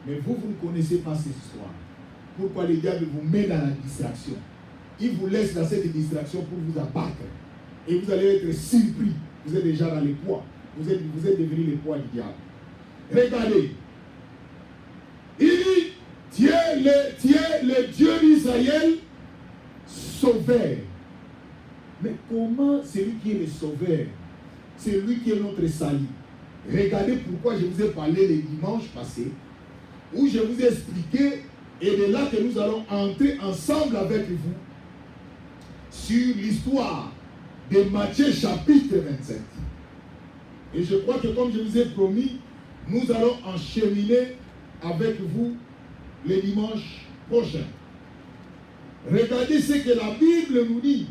Mais vous ne connaissez pas cette histoire. Pourquoi le diable vous met dans la distraction? Il vous laisse dans cette distraction pour vous abattre. Et vous allez être surpris. Vous êtes déjà dans les poids. Vous êtes devenu les poids du diable. Regardez. Il dit, tu le Dieu d'Israël sauveur. Mais comment c'est lui qui est le sauveur? C'est lui qui est notre salut. Regardez pourquoi je vous ai parlé le dimanche passé, où je vous ai expliqué, et de là que nous allons entrer ensemble avec vous sur l'histoire de Matthieu chapitre 27. Et je crois que comme je vous ai promis, nous allons encheminer avec vous le dimanche prochain. Regardez ce que la Bible nous dit.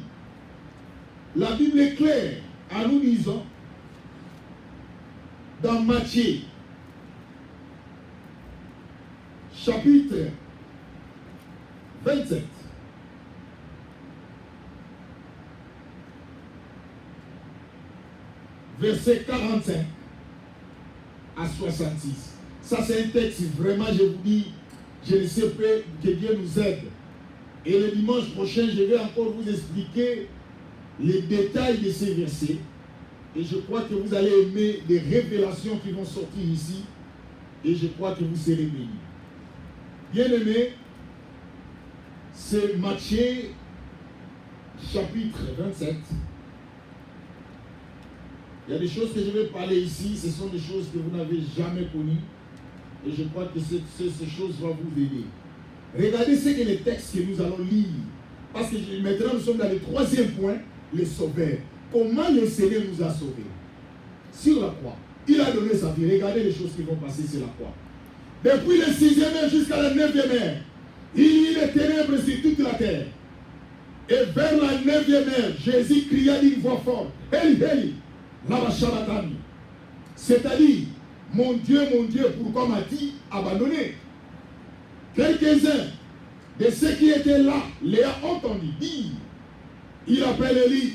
La Bible est claire en nous disant dans Matthieu chapitre 27 verset 45 à 66. Ça c'est un texte vraiment, je vous dis, je ne sais pas, que Dieu nous aide. Et le dimanche prochain, je vais encore vous expliquer les détails de ces versets. Et je crois que vous allez aimer les révélations qui vont sortir ici. Et je crois que vous serez bénis. Bien-aimés, c'est Matthieu chapitre 27. Il y a des choses que je vais parler ici, ce sont des choses que vous n'avez jamais connues. Et je crois que ces choses vont vous aider. Regardez ce que les textes que nous allons lire. Parce que maintenant nous sommes dans le troisième point, le sauveur. Comment le Seigneur nous a sauvés? Sur la croix. Il a donné sa vie. Regardez les choses qui vont passer sur la croix. Depuis le 6e heure jusqu'à la 9e heure, il y a des ténèbres sur toute la terre. Et vers la 9e heure, Jésus cria d'une voix forte, Eli, Eli, lama sabachthani. C'est-à-dire, mon Dieu, pourquoi m'as-tu abandonné? Quelques-uns de ceux qui étaient là l'ont entendu dire. Il appelle Élie.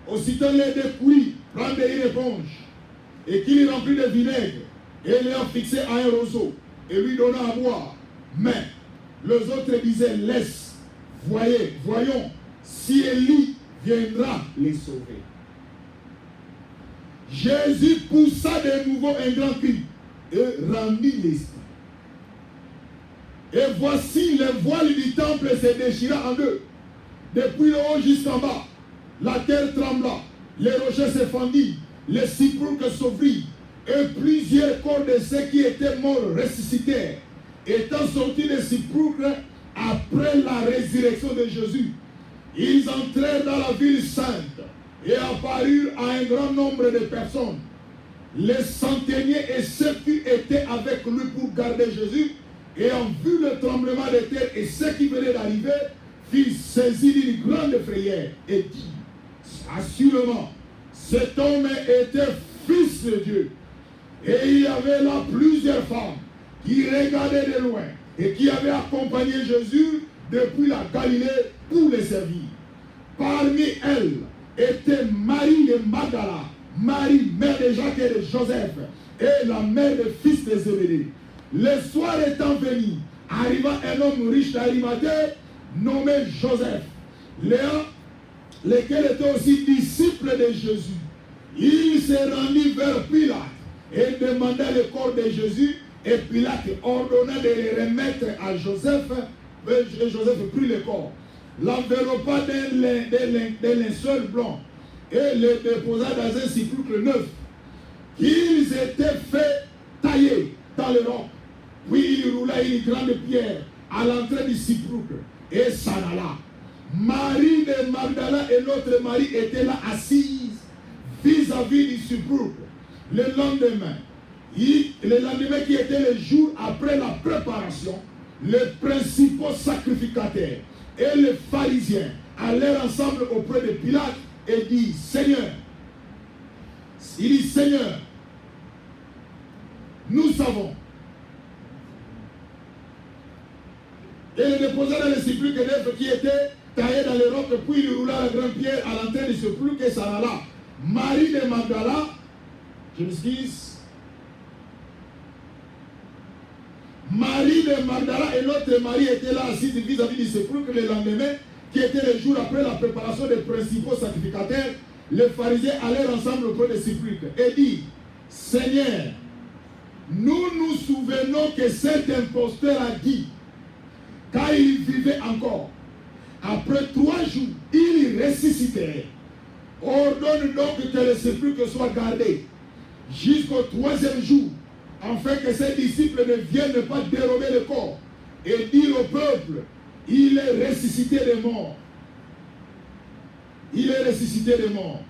Aussitôt les découvrit, prendre une éponge et qu'il remplit de vinaigre et les a fixés à un roseau et lui donna à boire. Mais les autres disaient, laisse, voyons si Élie viendra les sauver. Jésus poussa de nouveau un grand cri et rendit l'esprit. Et voici le voile du temple se déchira en deux. Depuis le haut jusqu'en bas, la terre trembla, les rochers se fendirent, les sépulcres s'ouvrirent, et plusieurs corps de ceux qui étaient morts ressuscitèrent, étant sortis des sépulcres après la résurrection de Jésus. Ils entrèrent dans la ville sainte et apparurent à un grand nombre de personnes. Les centeniers et ceux qui étaient avec lui pour garder Jésus, ayant vu le tremblement de terre et ce qui venait d'arriver, furent saisis d'une grande frayeur et dit, assurément, cet homme était fils de Dieu. Et il y avait là plusieurs femmes qui regardaient de loin et qui avaient accompagné Jésus depuis la Galilée pour le servir. Parmi elles était Marie de Magdala, Marie, mère de Jacques et de Joseph, et la mère de fils de Zébédée. Le soir étant venu, arriva un homme riche d'Arimathée, nommé Joseph, lequel était aussi disciple de Jésus. Il se rendit vers Pilate et demanda le corps de Jésus, et Pilate ordonna de le remettre à Joseph, et Joseph prit le corps, l'enveloppa d'un linceul blanc et le déposa dans un sépulcre neuf qu'ils étaient fait tailler dans le roc. Puis il roula une grande pierre à l'entrée du sépulcre et s'en alla. Marie de Magdala et l'autre Marie étaient là assises vis-à-vis du sépulcre. Le lendemain qui était le jour après la préparation, les principaux sacrificateurs et les pharisiens allèrent ensemble auprès de Pilate et dit, Seigneur, nous savons. Et il déposa dans le sépulcre d'œufs qui était taillé dans le roc, puis il roula la grande pierre à l'entrée du sépulcre et s'en alla. Marie de Magdala, je m'excuse, Marie de Magdala et l'autre Marie étaient là assises vis-à-vis du sépulcre le lendemain, qui était le jour après la préparation des principaux sacrificateurs. Les pharisiens allèrent ensemble auprès du sépulcre et dit, Seigneur, nous nous souvenons que cet imposteur a dit, quand il vivait encore, après 3 jours, il ressuscitait. Ordonne donc que le sépulcre soit gardé jusqu'au 3e jour, afin que ses disciples ne viennent pas dérober le corps et dire au peuple, il est ressuscité des morts. Il est ressuscité des morts.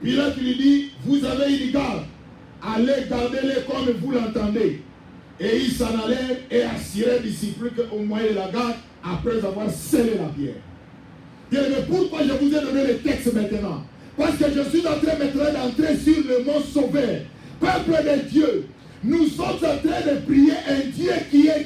Pilate lui dit, vous avez une garde, allez garder-les comme vous l'entendez. Et ils s'en allèrent et assirèrent les disciples au moyen de la garde, après avoir scellé la pierre. Mais pourquoi je vous ai donné le texte maintenant? Parce que je suis en train maintenant d'entrer sur le mot sauveur. Peuple de Dieu, nous sommes en train de prier un Dieu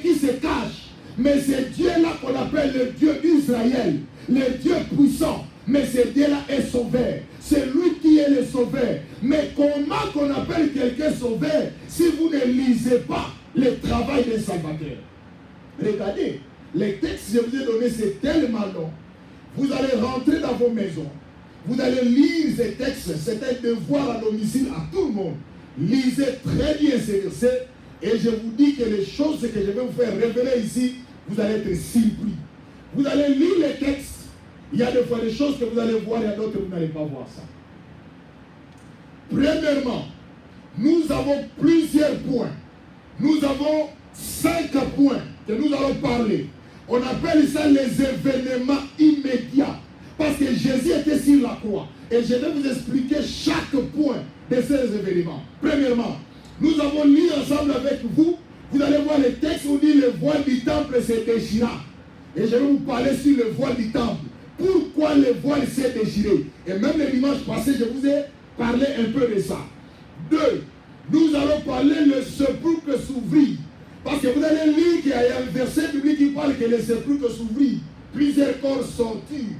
qui se cache. Mais ce Dieu-là qu'on appelle le Dieu d'Israël, le Dieu puissant, mais ce Dieu-là est sauveur. C'est lui qui est le sauveur. Mais comment qu'on appelle quelqu'un sauveur si vous ne lisez pas le travail des salvateurs? Regardez, les textes que je vous ai donnés, c'est tellement long. Vous allez rentrer dans vos maisons. Vous allez lire ces textes. C'est un devoir à domicile à tout le monde. Lisez très bien ces versets. Et je vous dis que les choses que je vais vous faire révéler ici, vous allez être surpris. Vous allez lire les textes. Il y a des fois des choses que vous allez voir, il y a d'autres que vous n'allez pas voir ça. Premièrement, nous avons plusieurs points. Nous avons 5 points que nous allons parler. On appelle ça les événements immédiats. Parce que Jésus était sur la croix. Et je vais vous expliquer chaque point de ces événements. Premièrement, nous avons lu ensemble avec vous. Vous allez voir les textes où dit le voile du temple s'est déchiré. Et je vais vous parler sur le voile du temple. Pourquoi le voile s'est déchiré? Et même le dimanche passé, je vous ai parlé un peu de ça. 2. Nous allons parler le sépulcre s'ouvrit. Parce que vous allez lire qu'il y a un verset biblique qui parle que le sépulcre s'ouvrit. Plusieurs corps sortirent.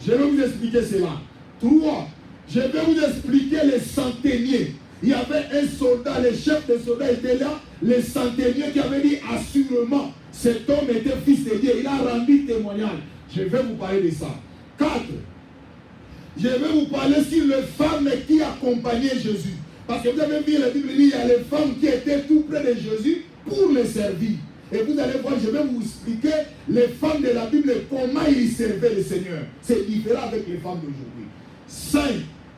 Je vais vous expliquer cela. 3. Je vais vous expliquer les centeniers. Il y avait un soldat, le chef des soldats était là, les centeniers qui avait dit assurément, cet homme était fils de Dieu. Il a rendu témoignage. Je vais vous parler de ça. 4. Je vais vous parler sur les femmes qui accompagnaient Jésus. Parce que vous avez vu, la Bible dit, il y a les femmes qui étaient tout près de Jésus pour les servir. Et vous allez voir, je vais vous expliquer les femmes de la Bible, comment ils servaient le Seigneur. C'est différent avec les femmes d'aujourd'hui. 5.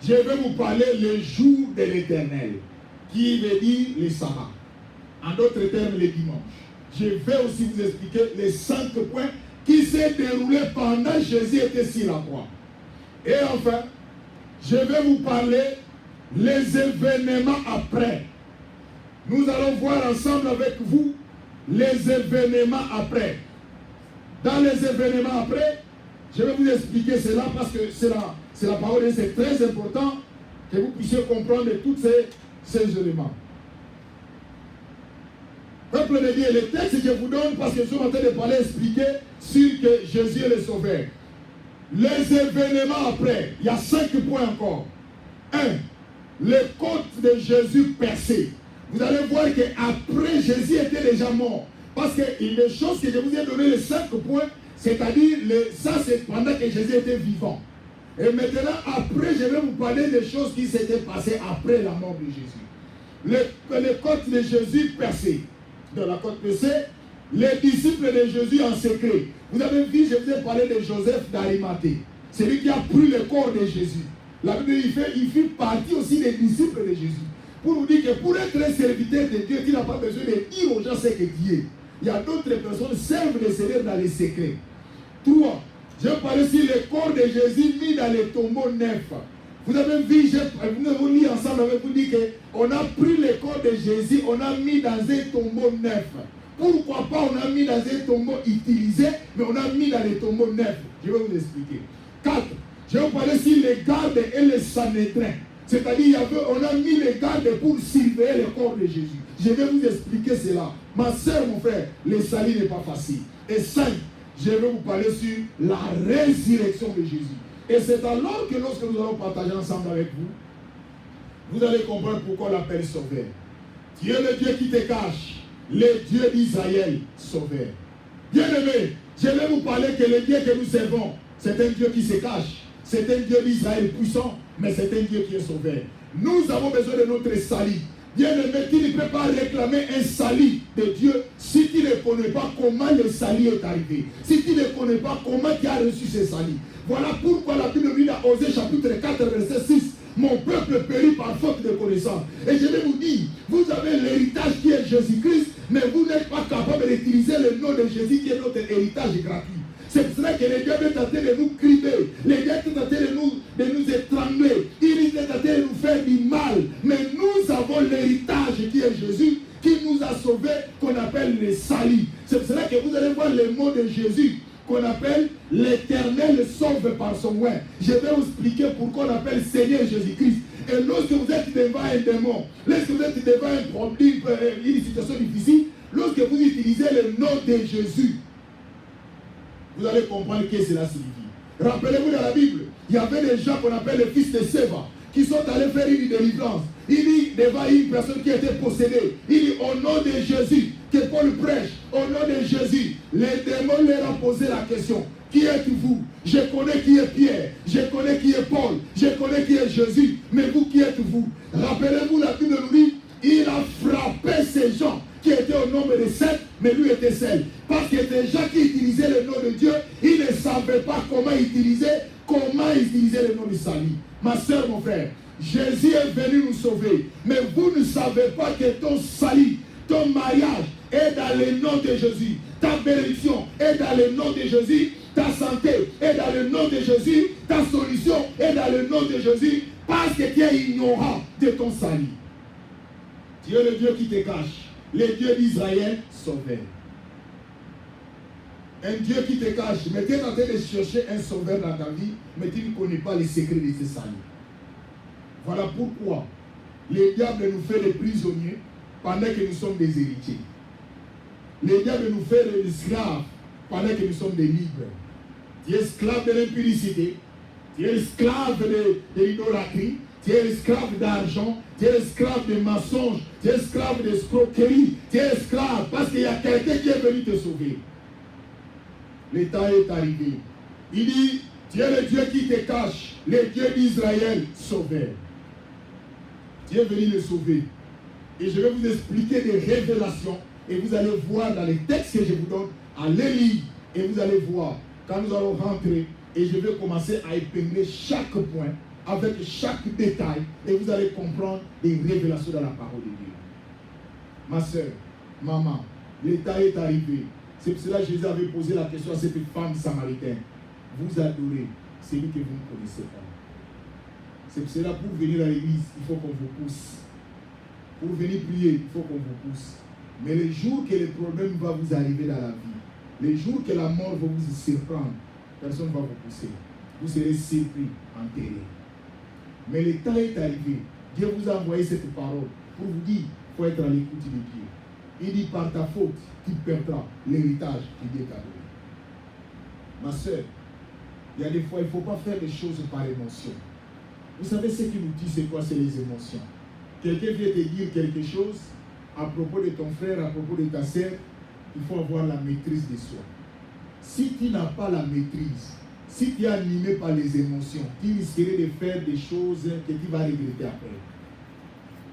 Je vais vous parler le jour de l'Éternel, qui veut dire le sabbat. En d'autres termes, le dimanche. Je vais aussi vous expliquer les 5 points qui s'est déroulé pendant que Jésus était sur la croix. Et enfin, je vais vous parler les événements après. Nous allons voir ensemble avec vous les événements après. Dans les événements après, je vais vous expliquer cela parce que c'est la parole et c'est très important que vous puissiez comprendre tous ces éléments. Peuple de Dieu, le texte que je vous donne parce que je suis en train de parler, expliquer sur que Jésus est le sauveur. Les événements après, il y a 5 points encore. 1. Les côtes de Jésus percées. Vous allez voir qu'après Jésus était déjà mort. Parce que les choses que je vous ai donné, les 5 points, c'est-à-dire, ça c'est pendant que Jésus était vivant. Et maintenant, après, je vais vous parler des choses qui s'étaient passées après la mort de Jésus. Les côtes de Jésus percées. Dans la côte percée, les disciples de Jésus en secret. Vous avez vu, je vous ai parlé de Joseph d'Arimathée. C'est lui qui a pris le corps de Jésus. La Bible, il fait partie aussi des disciples de Jésus. Pour nous dire que pour être un serviteur de Dieu, tu n'as pas besoin de dire aux gens ce que Dieu est. Il y a d'autres personnes qui servent le Seigneur dans les secrets. 3. Je parle ici le corps de Jésus mis dans les tombeaux neufs. Vous avez vu, nous avons lu ensemble avec vous dire qu'on a pris le corps de Jésus, on a mis dans un tombeau neuf. Pourquoi pas on a mis dans un tombeau utilisé, mais on a mis dans les tombeaux neufs? Je vais vous expliquer. 4. Je vais vous parler sur les gardes et les Sanhédrins. C'est-à-dire, on a mis les gardes pour surveiller le corps de Jésus. Je vais vous expliquer cela. Ma soeur, mon frère, le salut n'est pas facile. Et 5. Je vais vous parler sur la résurrection de Jésus. Et c'est alors que lorsque nous allons partager ensemble avec vous, vous allez comprendre pourquoi on l'appelle sauveur. Dieu est le Dieu qui te cache, le Dieu d'Israël, sauveur. Bien-aimé, je vais vous parler que le Dieu que nous servons, c'est un Dieu qui se cache. C'est un Dieu d'Israël puissant, mais c'est un Dieu qui est sauveur. Nous avons besoin de notre salut. Bien-aimé, tu ne peux pas réclamer un salut de Dieu si tu ne connais pas comment le salut est arrivé. Si tu ne connais pas comment tu as reçu ce salut. Voilà pourquoi la Bible dit dans Osée chapitre 4, verset 6. Mon peuple périt par faute de connaissance. Et je vais vous dire, vous avez l'héritage qui est Jésus-Christ, mais vous n'êtes pas capable d'utiliser le nom de Jésus qui est notre héritage gratuit. C'est pour cela que les diables est tenté de nous crier, les diables est tenté de nous étrangler, il est tenté de nous faire du mal. Mais nous avons l'héritage qui est Jésus, qui nous a sauvés, qu'on appelle le salut. C'est pour cela que vous allez voir le mot de Jésus, qu'on appelle l'Éternel sauve par son oin. Je vais vous expliquer pourquoi on appelle Seigneur Jésus-Christ. Et lorsque vous êtes devant un démon, lorsque vous êtes devant un problème, une situation difficile, lorsque vous utilisez le nom de Jésus, vous allez comprendre ce que cela signifie. Rappelez-vous dans la Bible, il y avait des gens qu'on appelle les fils de Séva, qui sont allés faire une délivrance. Il dit devant une personne qui était possédée, il dit au nom de Jésus, que Paul prêche, au nom de Jésus, les démons leur ont posé la question. Qui êtes-vous? Je connais qui est Pierre, je connais qui est Paul, je connais qui est Jésus, mais vous qui êtes-vous? Rappelez-vous, la Bible nous dit, il a frappé ces gens qui étaient au nombre de 7, mais lui était seul. Parce que des gens qui utilisaient le nom de Dieu, ils ne savaient pas comment utiliser le nom du salut. Ma soeur, mon frère, Jésus est venu nous sauver, mais vous ne savez pas que ton salut, ton mariage est dans le nom de Jésus. Ta bénédiction est dans le nom de Jésus. Ta santé est dans le nom de Jésus. Ta solution est dans le nom de Jésus. Parce que tu es ignorant de ton salut. Tu es le Dieu qui te cache. Le Dieu d'Israël sauveur. Un Dieu qui te cache. Mais tu es en train de chercher un sauveur dans ta vie, mais tu ne connais pas les secrets de ce salut. Voilà pourquoi le diable nous fait des prisonniers pendant que nous sommes des héritiers. Le diable nous fait des esclaves pendant que nous sommes des libres. Tu es esclave de l'impudicité, tu es esclave de l'idolâtrie, tu es esclave d'argent, tu es esclave de mensonges, tu es esclave d'escroquerie, tu es esclave parce qu'il y a quelqu'un qui est venu te sauver. Le temps est arrivé. Il dit, tu es le Dieu qui te cache, le Dieu d'Israël sauveur. Tu es venu le sauver. Et je vais vous expliquer des révélations. Et vous allez voir dans les textes que je vous donne, allez lire. Et vous allez voir, quand nous allons rentrer, et je vais commencer à épingler chaque point, avec chaque détail. Et vous allez comprendre des révélations dans la parole de Dieu. Ma soeur, maman, l'état est arrivé. C'est pour cela que Jésus avait posé la question à cette femme samaritaine. Vous adorez celui que vous ne connaissez pas. C'est pour cela, pour venir à l'église, il faut qu'on vous pousse. Pour venir prier, il faut qu'on vous pousse. Mais le jour que le problème va vous arriver dans la vie, le jour que la mort va vous surprendre, personne ne va vous pousser. Vous serez surpris, enterré. Mais le temps est arrivé. Dieu vous a envoyé cette parole pour vous dire qu'il faut être à l'écoute de Dieu. Il dit par ta faute, tu perdras l'héritage que Dieu t'a donné. Ma soeur, il y a des fois, il ne faut pas faire des choses par émotion. Vous savez ce qui nous dit, c'est quoi? C'est les émotions. Quelqu'un vient te dire quelque chose à propos de ton frère, à propos de ta sœur, il faut avoir la maîtrise de soi. Si tu n'as pas la maîtrise, si tu es animé par les émotions, tu risquerais de faire des choses que tu vas regretter après.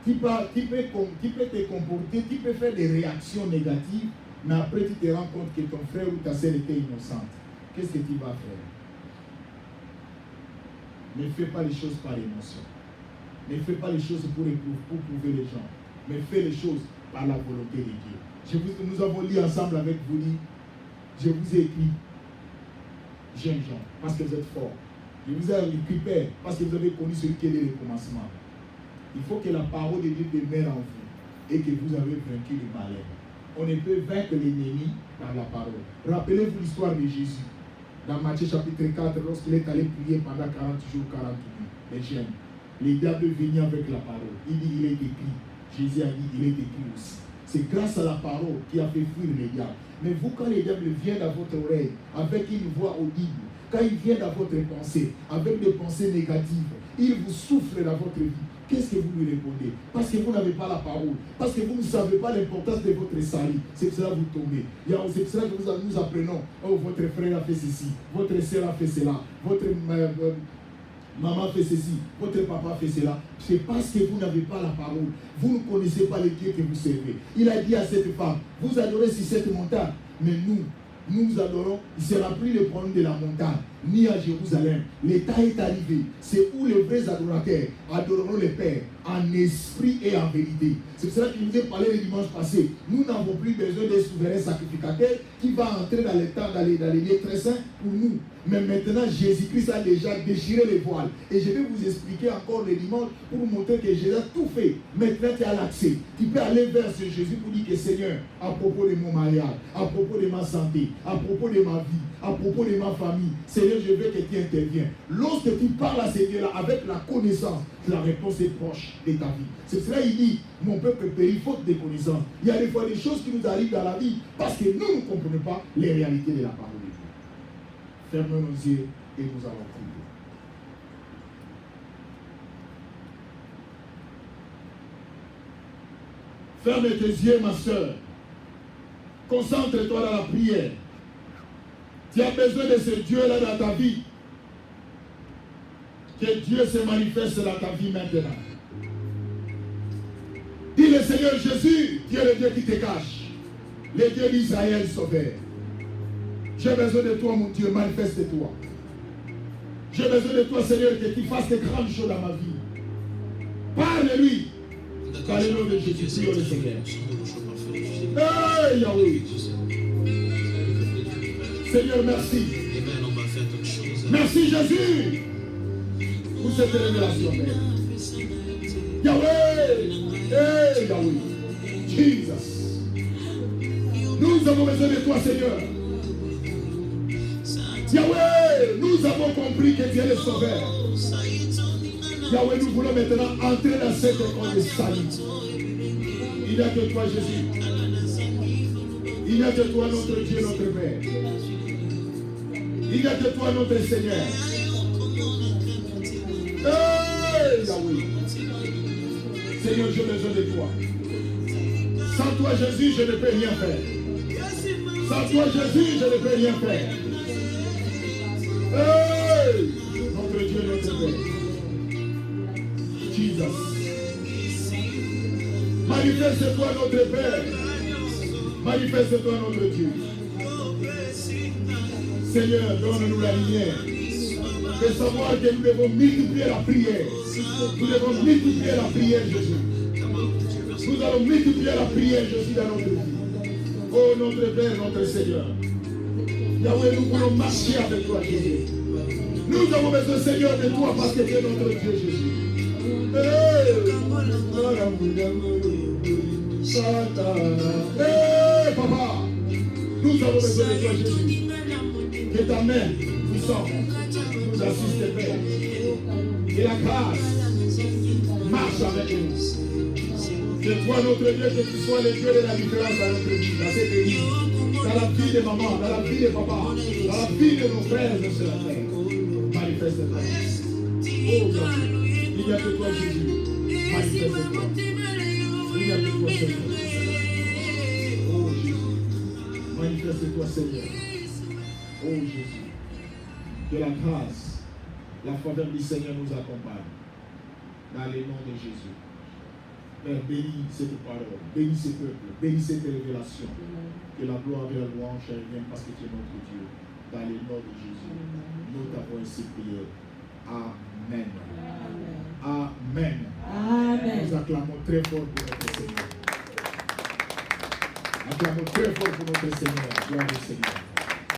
Tu peux te comporter, tu peux faire des réactions négatives, mais après tu te rends compte que ton frère ou ta sœur était innocente. Qu'est-ce que tu vas faire? Ne fais pas les choses par émotion. Ne fais pas les choses pour prouver les gens. Mais fais les choses par la volonté de Dieu. Nous avons lu ensemble avec vous, je vous ai écrit, jeunes gens, parce que vous êtes forts. Je vous ai écrit Père, parce que vous avez connu celui qui est le commencement. Il faut que la parole de Dieu demeure en vous et que vous avez vaincu le malheur. On ne peut vaincre l'ennemi par la parole. Rappelez-vous l'histoire de Jésus. Dans Matthieu chapitre 4, lorsqu'il est allé prier pendant 40 jours, 40 nuits, les jeunes, les diables venaient avec la parole. Il dit, il est écrit. Jésus a dit, il est écrit aussi. C'est grâce à la parole qui a fait fuir les diables. Mais vous, quand les diables viennent à votre oreille, avec une voix audible, quand ils viennent à votre pensée, avec des pensées négatives, ils vous soufflent dans votre vie. Qu'est-ce que vous lui répondez? Parce que vous n'avez pas la parole. Parce que vous ne savez pas l'importance de votre salut. C'est pour cela que vous tombez. C'est pour cela que nous apprenons. Oh, votre frère a fait ceci. Votre soeur a fait cela. maman fait ceci, votre papa fait cela. C'est parce que vous n'avez pas la parole. Vous ne connaissez pas le Dieu que vous servez. Il a dit à cette femme, vous adorez sur cette montagne, mais nous adorons, il ne sera plus le problème de la montagne, ni à Jérusalem. L'état est arrivé. C'est où les vrais adorateurs adoreront le Père en esprit et en vérité. C'est pour cela qu'il nous a parlé le dimanche passé. Nous n'avons plus besoin d'un souverain sacrificateur qui va entrer dans les temps, dans les lieux très saints pour nous. Mais maintenant, Jésus-Christ a déjà déchiré les voiles. Et je vais vous expliquer encore le dimanche pour vous montrer que Jésus a tout fait. Maintenant, tu as l'accès. Tu peux aller vers ce Jésus pour dire que Seigneur, à propos de mon mariage, à propos de ma santé, à propos de ma vie, à propos de ma famille, Seigneur, je veux que tu interviennes. Lorsque tu parles à ces Dieu-là avec la connaissance, la réponse est proche de ta vie. C'est cela il dit, mon peuple périt faute de connaissance. Il y a des fois des choses qui nous arrivent dans la vie parce que nous ne comprenons pas les réalités de la parole de Dieu. Fermons nos yeux et nous allons prier. Ferme tes yeux, ma soeur. Concentre-toi dans la prière. Tu as besoin de ce Dieu-là dans ta vie. Que Dieu se manifeste dans ta vie maintenant. Dis le Seigneur Jésus, Dieu le Dieu qui te cache. Le Dieu d'Israël sauveur. J'ai besoin de toi, mon Dieu, manifeste-toi. J'ai besoin de toi, Seigneur, que tu fasses de grandes choses dans ma vie. Parle-lui. Dans le nom de Jésus, prions le Seigneur. Hey, Yahweh. Seigneur, merci. Merci, Jésus, pour cette révélation. Yahweh. Hey, Yahweh. Jesus. Nous avons besoin de toi, Seigneur. Yahweh, nous avons compris que tu es le sauveur. Yahweh, nous voulons maintenant entrer dans cette école de salut. Il n'y a que toi, Jésus. Il n'y a que toi, notre Dieu, notre Père. Il n'y a que toi, notre Seigneur. Hey, Yahweh. Seigneur, j'ai besoin de toi. Sans toi, Jésus, je ne peux rien faire. Sans toi, Jésus, je ne peux rien faire. Hey! Notre Dieu, notre Père. Jesus. Manifeste-toi, notre Père. Manifeste-toi, notre Dieu. Seigneur, donne-nous la lumière. De savoir que nous devons multiplier la prière. Nous devons multiplier la prière, Jésus. Nous allons multiplier la prière, Jésus, dans notre vie. Oh, notre Père, notre Seigneur. Yahweh, nous voulons marcher avec toi, Jésus. Nous avons besoin, Seigneur, de toi parce que tu es notre Dieu, Jésus. Hey, Papa, nous avons besoin de toi, Jésus. Que ta main puissante nous assiste, Père. Et la grâce marche avec nous. Que toi, notre Dieu, que tu sois le Dieu de la différence dans notre vie, dans cette église, dans la vie de maman, dans la vie de papa, dans la vie de nos frères et sœurs. Manifeste-toi. Oh Dieu, il n'y a que toi, Jésus. Manifeste-toi. Il n'y a que toi, Seigneur. Oh Jésus. Manifeste-toi, Seigneur. Oh Jésus. Que la grâce, la faveur du Seigneur nous accompagne. Dans le nom de Jésus. Père, bénis cette parole, bénis ce peuple, bénis cette révélation. Que la gloire et la louange viennent parce que tu es notre Dieu. Dans le nom de Jésus, nous t'avons ainsi prié. Amen. Amen. Amen. Nous acclamons très fort pour notre Seigneur. Acclamons très fort pour notre Seigneur. Gloire au Seigneur.